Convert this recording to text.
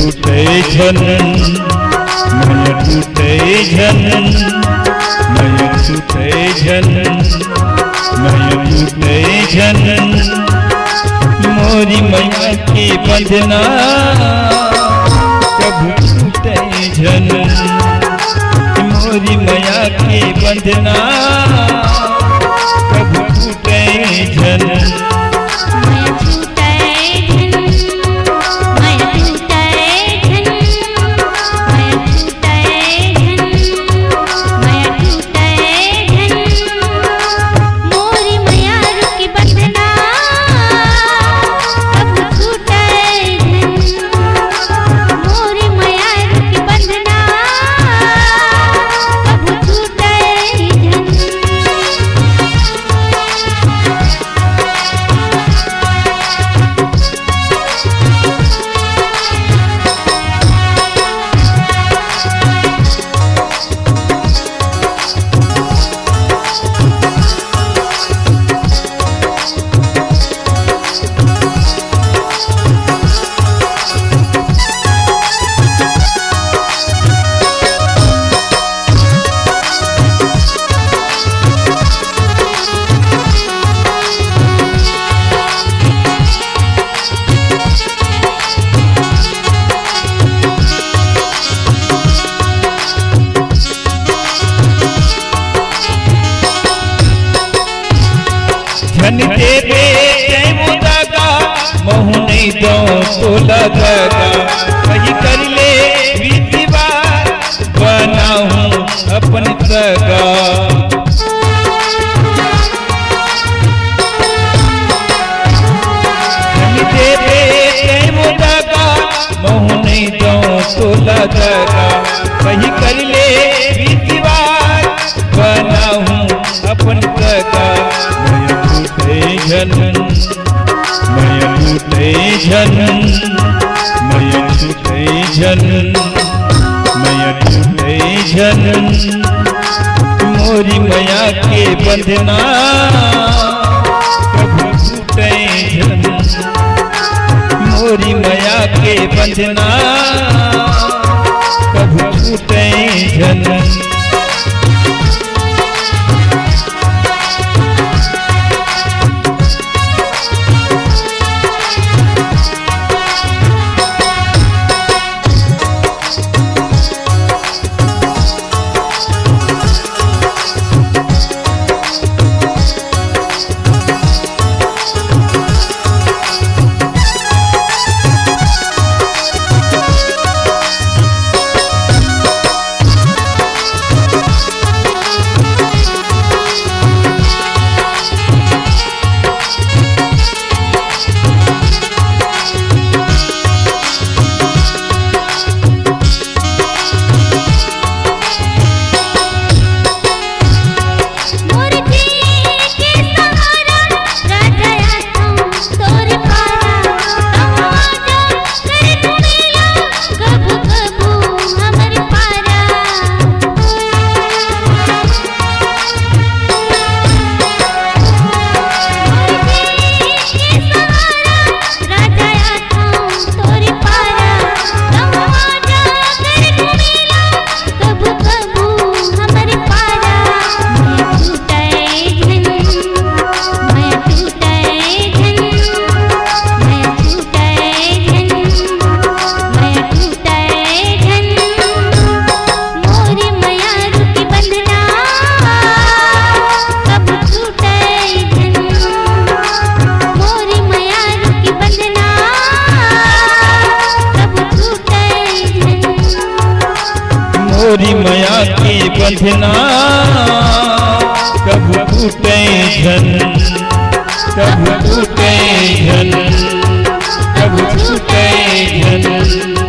टूटे झन मैं टूटे झन मैं टूटे झन मैं टूटे झन मोरी मैया की बंधना कभी टूटे झन मोरी मैया की बंधना कभी टूटे झन धन तेरे जय दागा महू नहीं दो तो लगागा वही कर ले विधिवा बनाऊं अपन सगा धन तेरे जय दागा महू नहीं दो तो लगागा वही कर ले विधिवा बनाऊं अपन सगा झन मैं टूटे झन मैं टूटे झन मैं टूटे झन मोरी मैया के बंधना कभी टूटे झन मोरी मैया के बंधना कभी टूटे झन मोरी मैया की बंधना कभी टूटे झन कभी टूटे झन कभी टूटे झन।